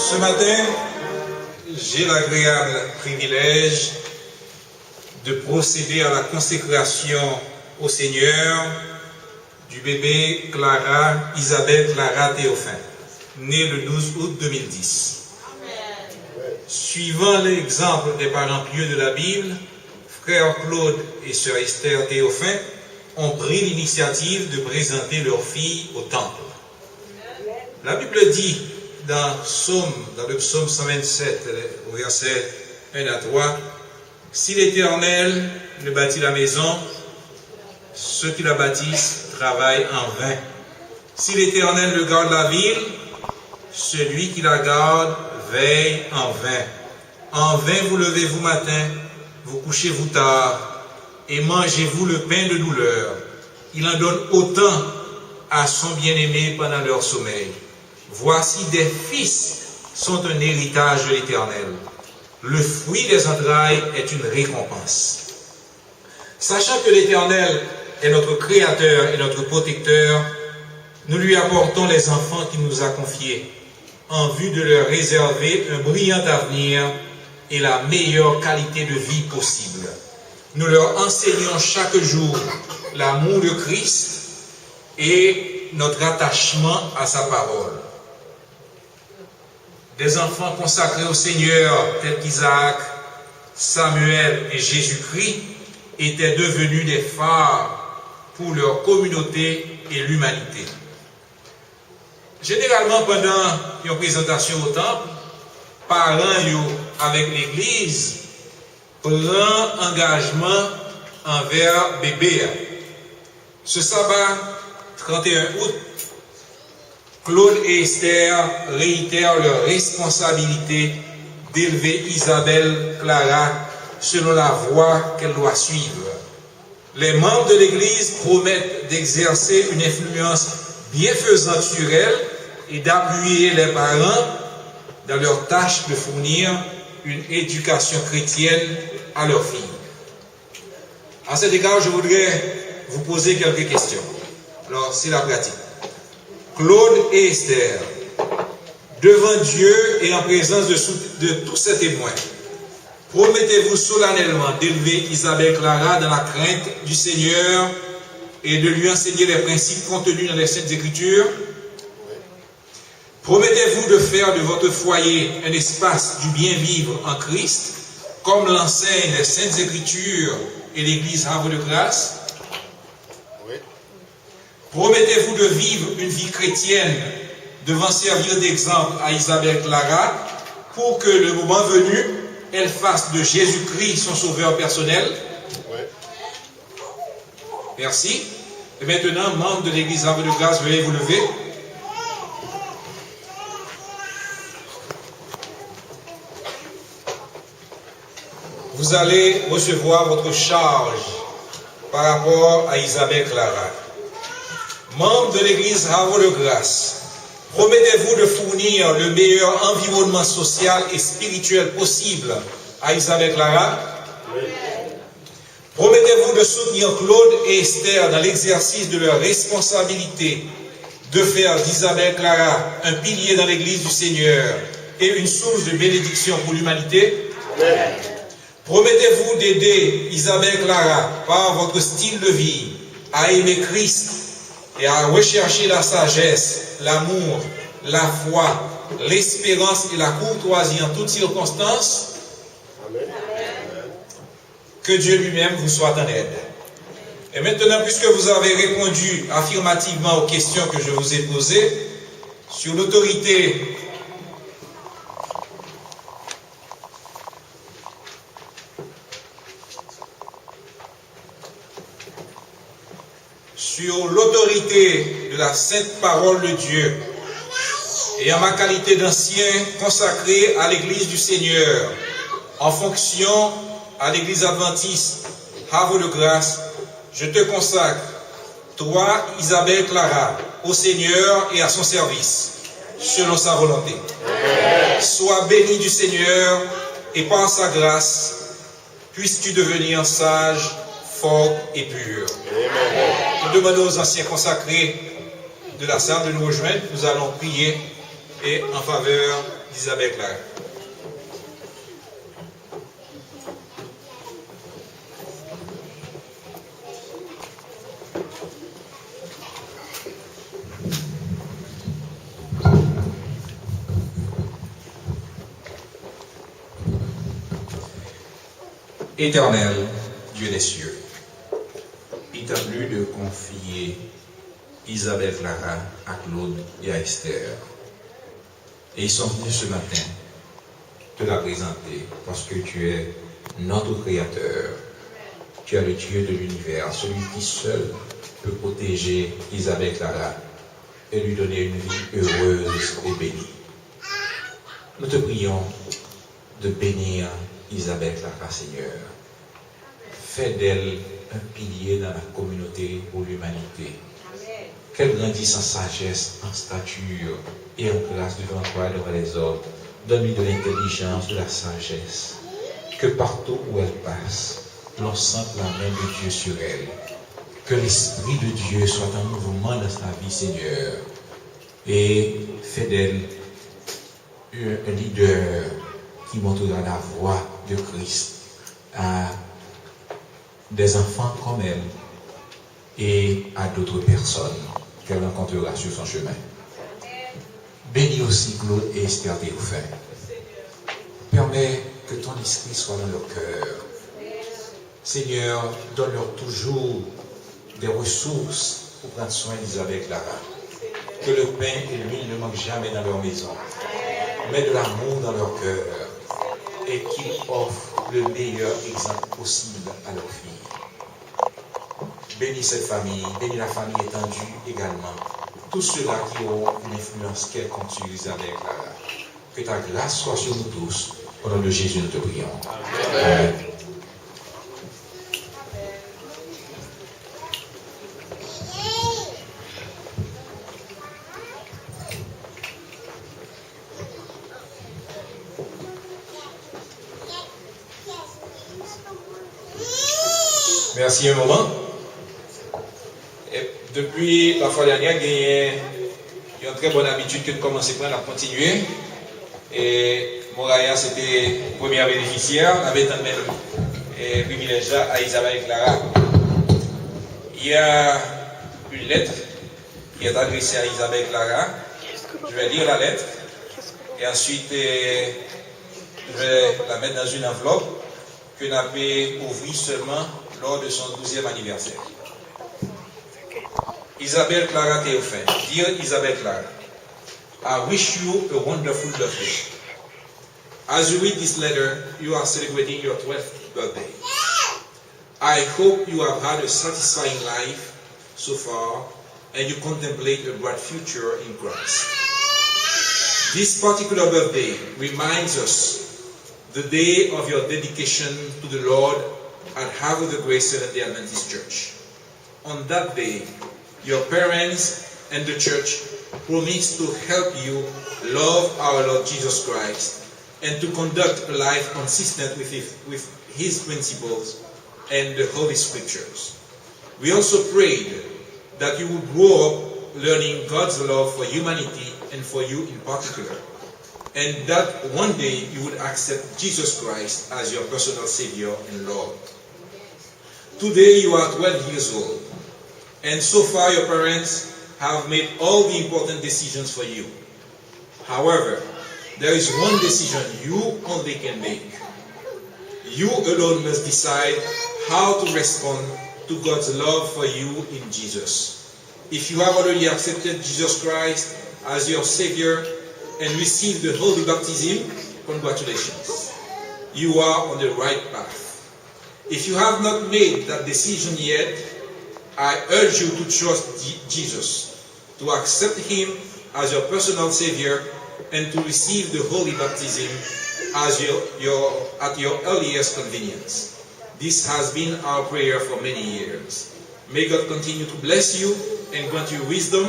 Ce matin, j'ai l'agréable privilège de procéder à la consécration au Seigneur du bébé Isabelle Clara Théophin, née le 12 août 2010. Suivant l'exemple des parents pieux de la Bible, frère Claude et sœur Esther Théophin ont pris l'initiative de présenter leur fille au temple. La Bible dit dans le psaume 127, au verset 1 à 3, « Si l'Éternel ne bâtit la maison, ceux qui la bâtissent travaillent en vain. Si l'Éternel ne garde la ville, celui qui la garde veille en vain. En vain vous levez-vous matin, vous couchez-vous tard, et mangez-vous le pain de douleur. Il en donne autant à son bien-aimé pendant leur sommeil. Voici des fils sont un héritage de l'Éternel. Le fruit des entrailles est une récompense. » Sachant que l'Éternel est notre Créateur et notre Protecteur, nous lui apportons les enfants qu'il nous a confiés, en vue de leur réserver un brillant avenir et la meilleure qualité de vie possible. Nous leur enseignons chaque jour l'amour de Christ et notre attachement à sa parole. Des enfants consacrés au Seigneur, tels qu'Isaac, Samuel et Jésus-Christ, étaient devenus des phares pour leur communauté et l'humanité. Généralement, pendant une présentation au temple, parents avec l'Église prend engagement envers bébé. Ce sabbat, 31 août, Claude et Esther réitèrent leur responsabilité d'élever Isabelle Clara selon la voie qu'elle doit suivre. Les membres de l'Église promettent d'exercer une influence bienfaisante sur elle et d'appuyer les parents dans leur tâche de fournir une éducation chrétienne à leurs filles. À cet égard, je voudrais vous poser quelques questions. Alors, c'est la pratique. Claude et Esther, devant Dieu et en présence de tous ces témoins, promettez-vous solennellement d'élever Isabelle Clara dans la crainte du Seigneur et de lui enseigner les principes contenus dans les Saintes Écritures? Promettez-vous de faire de votre foyer un espace du bien-vivre en Christ, comme l'enseignent les Saintes Écritures et l'Église Havre de Grâce? Promettez-vous de vivre une vie chrétienne devant servir d'exemple à Isabelle Clara pour que le moment venu, elle fasse de Jésus-Christ son sauveur personnel? Merci. Et maintenant, membres de l'Église Havre de Grâce, veuillez vous lever. Vous allez recevoir votre charge par rapport à Isabelle Clara. Membres de l'Église Havre de Grâce, promettez-vous de fournir le meilleur environnement social et spirituel possible à Isabelle Clara? Oui. Promettez-vous de soutenir Claude et Esther dans l'exercice de leur responsabilité, de faire d'Isabelle Clara un pilier dans l'Église du Seigneur et une source de bénédiction pour l'humanité? Oui. Promettez-vous d'aider Isabelle Clara par votre style de vie à aimer Christ et à rechercher la sagesse, l'amour, la foi, l'espérance et la courtoisie en toutes circonstances? Amen. Que Dieu lui-même vous soit en aide. Et maintenant, puisque vous avez répondu affirmativement aux questions que je vous ai posées, sur l'autorité de la sainte parole de Dieu et en ma qualité d'ancien consacré à l'Église du Seigneur, en fonction à l'Église adventiste Havre de Grâce, je te consacre, toi, Isabelle Clara, au Seigneur et à son service, selon sa volonté. Amen. Sois béni du Seigneur et par sa grâce, puisses-tu devenir sage, forte et pure. Amen. Nous demandons aux anciens consacrés de la salle de nous rejoindre. Nous allons prier et en faveur d'Isabelle Clara. Éternel, Dieu des cieux, il t'a plu de confier Isabelle Clara à Claude et à Esther. Et ils sont venus ce matin te la présenter parce que tu es notre Créateur. Tu es le Dieu de l'univers, celui qui seul peut protéger Isabelle Clara et lui donner une vie heureuse et bénie. Nous te prions de bénir Isabelle Clara, Seigneur. Fais d'elle un pilier dans la communauté pour l'humanité. Qu'elle grandisse en sagesse, en stature et en classe devant toi et devant les autres. Donne-lui de l'intelligence, de la sagesse. Que partout où elle passe, l'on sente la main de Dieu sur elle. Que l'Esprit de Dieu soit en mouvement dans sa vie, Seigneur. Et fais d'elle un leader qui montrera la voie de Christ à des enfants comme elle et à d'autres personnes qu'elle rencontrera sur son chemin. Bénis aussi Claude et Esther Théophane. Permets que ton esprit soit dans leur cœur. Seigneur, donne-leur toujours des ressources pour prendre soin d'Isabelle Clara. Que le pain et l'huile ne manquent jamais dans leur maison. Mets de l'amour dans leur cœur et qu'ils offrent le meilleur exemple possible à leur fille. Bénis cette famille, bénis la famille étendue également. Tous ceux-là qui ont une influence quelconque sur Isabelle Clara. Que ta grâce soit sur nous tous. Au nom de Jésus, nous te prions. Amen. Merci un moment. Et depuis la fois dernière, il y a une très bonne habitude que de commencer par la continuer. Et Moraya, c'était première bénéficiaire. On avait tant même privilège à Isabelle Clara. Il y a une lettre qui est adressée à Isabelle Clara. Je vais lire la lettre. Et ensuite, je vais la mettre dans une enveloppe que nous avons ouvrir seulement lors de son 12e anniversaire. Isabelle Clara Théophane. Dear Isabelle Clara, I wish you a wonderful birthday. As you read this letter, you are celebrating your 12th birthday. I hope you have had a satisfying life so far and you contemplate a bright future in Christ. This particular birthday reminds us the day of your dedication to the Lord at Havre de Grace Seventh-day Adventist Church. On that day, your parents and the church promise to help you love our Lord Jesus Christ and to conduct a life consistent with His principles and the Holy Scriptures. We also prayed that you would grow up learning God's love for humanity and for you in particular, and that one day you would accept Jesus Christ as your personal Savior and Lord. Today you are 12 years old, and so far your parents have made all the important decisions for you. However, there is one decision you only can make. You alone must decide how to respond to God's love for you in Jesus. If you have already accepted Jesus Christ as your Savior and received the Holy Baptism, congratulations. You are on the right path. If you have not made that decision yet, I urge you to trust Jesus, to accept Him as your personal Savior, and to receive the Holy Baptism as at your earliest convenience. This has been our prayer for many years. May God continue to bless you and grant you wisdom,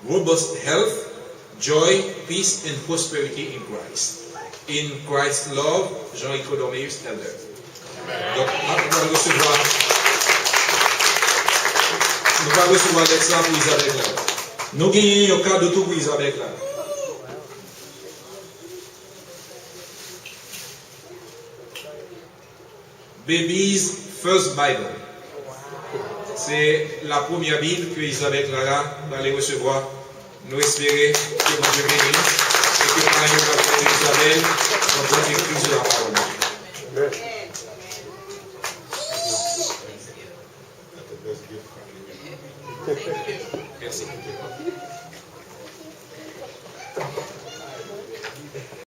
robust health, joy, peace, and prosperity in Christ. In Christ's love, Jean-Yves Dormeus, Elder. Donc, nous allons recevoir l'exemple pour Isabelle. Nous gagnons un cadeau tout pour Isabelle. Baby's First Bible. C'est la première Bible que Isabelle Clara va aller recevoir. Nous espérons que mon Dieu bénisse et que par la Isabelle, on doit écrire sur la parole. Merci.